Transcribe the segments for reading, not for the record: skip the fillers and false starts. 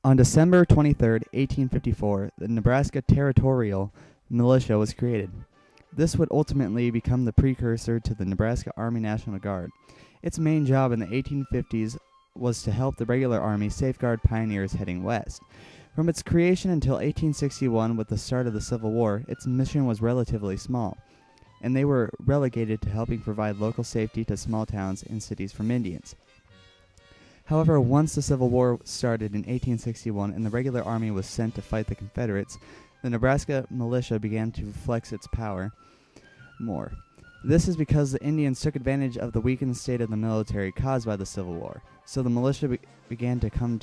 On December 23, 1854, the Nebraska Territorial Militia was created. This would ultimately become the precursor to the Nebraska Army National Guard. Its main job in the 1850s was to help the regular army safeguard pioneers heading west. From its creation until 1861, with the start of the Civil War, its mission was relatively small, and they were relegated to helping provide local safety to small towns and cities from Indians. However, once the Civil War started in 1861 and the regular army was sent to fight the Confederates, the Nebraska militia began to flex its power more. This is because the Indians took advantage of the weakened state of the military caused by the Civil War, so the militia began to come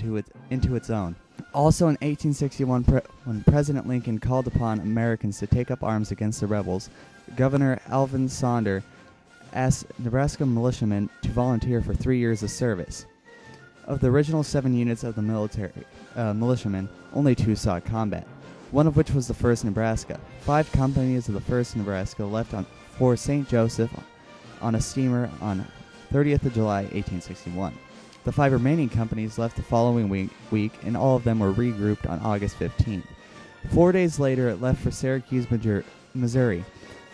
into its own. Also in 1861, when President Lincoln called upon Americans to take up arms against the rebels, Governor Alvin Saunders asked Nebraska militiamen to volunteer for 3 years of service. Of the original 7 units of the militiamen, only 2 saw combat, one of which was the 1st Nebraska. 5 companies of the 1st Nebraska left for St. Joseph on a steamer on 30th of July, 1861. The 5 remaining companies left the following week, and all of them were regrouped on August 15th. 4 days later, it left for Syracuse, Missouri,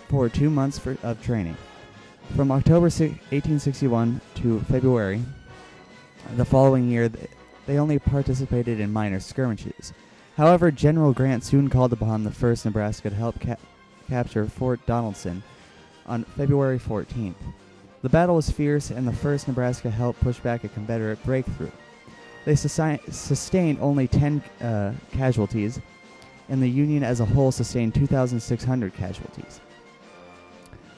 for 2 months of training. From October 1861 to February the following year, they only participated in minor skirmishes. However, General Grant soon called upon the 1st Nebraska to help capture Fort Donelson on February 14th. The battle was fierce, and the 1st Nebraska helped push back a Confederate breakthrough. They sustained only 10 casualties, and the Union as a whole sustained 2,600 casualties.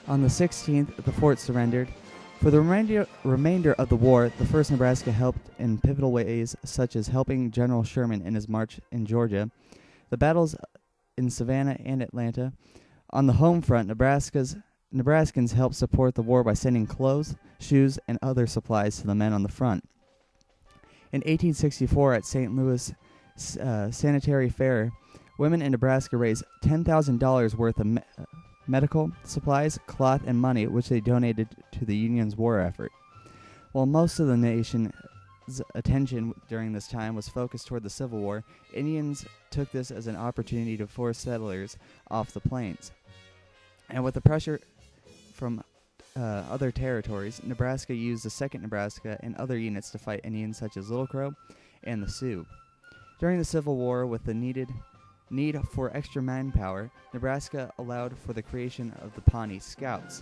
On the 16th, the fort surrendered. For the remainder of the war, the 1st Nebraska helped in pivotal ways, such as helping General Sherman in his march in Georgia, the battles in Savannah and Atlanta. On the home front, Nebraskans helped support the war by sending clothes, shoes, and other supplies to the men on the front. In 1864, at St. Louis Sanitary Fair, women in Nebraska raised $10,000 worth of medical supplies, cloth, and money, which they donated to the Union's war effort. While most of the nation's attention during this time was focused toward the Civil War, Indians took this as an opportunity to force settlers off the plains. And with the pressure from other territories, Nebraska used the 2nd Nebraska and other units to fight Indians such as Little Crow and the Sioux. During the Civil War, with the need for extra manpower, Nebraska allowed for the creation of the Pawnee Scouts,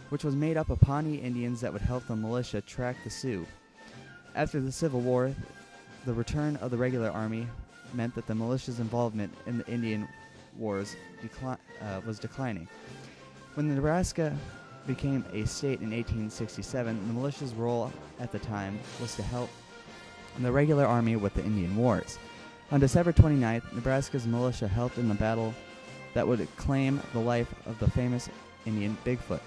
which was made up of Pawnee Indians that would help the militia track the Sioux. After the Civil War, the return of the regular army meant that the militia's involvement in the Indian wars was declining. When Nebraska became a state in 1867, the militia's role at the time was to help the regular army with the Indian Wars. On December 29th, Nebraska's militia helped in the battle that would claim the life of the famous Indian Bigfoot.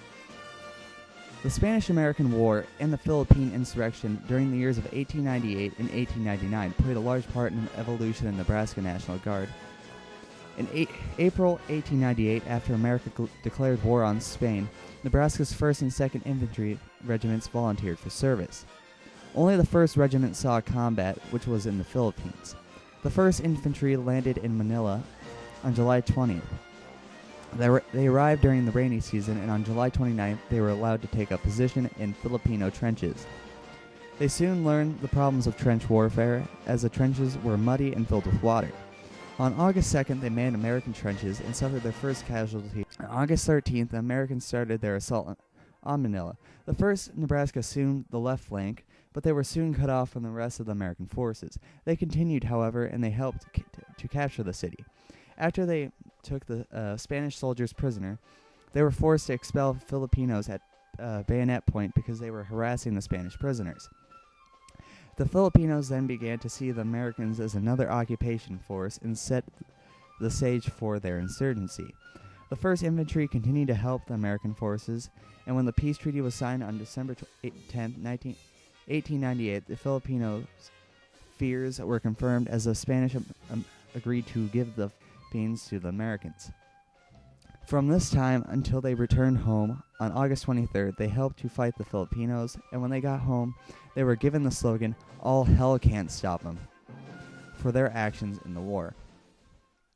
The Spanish-American War and the Philippine Insurrection during the years of 1898 and 1899 played a large part in the evolution of the Nebraska National Guard. In April 1898, after America declared war on Spain, Nebraska's 1st and 2nd Infantry regiments volunteered for service. Only the 1st Regiment saw combat, which was in the Philippines. The 1st Infantry landed in Manila on July 20th. They arrived during the rainy season, and on July 29th, they were allowed to take up position in Filipino trenches. They soon learned the problems of trench warfare, as the trenches were muddy and filled with water. On August 2nd, they manned American trenches and suffered their first casualty. On August 13th, the Americans started their assault on Manila. The 1st Nebraska assumed the left flank, but they were soon cut off from the rest of the American forces. They continued, however, and they helped to capture the city. After they took the Spanish soldiers prisoner, they were forced to expel Filipinos at bayonet point because they were harassing the Spanish prisoners. The Filipinos then began to see the Americans as another occupation force and set the stage for their insurgency. The 1st Infantry continued to help the American forces, and when the peace treaty was signed on December 10, 1898, the Filipinos' fears were confirmed as the Spanish agreed to give the Philippines to the Americans. From this time until they returned home on August 23rd, they helped to fight the Filipinos, and when they got home, they were given the slogan, "All hell can't stop them." for their actions in the war.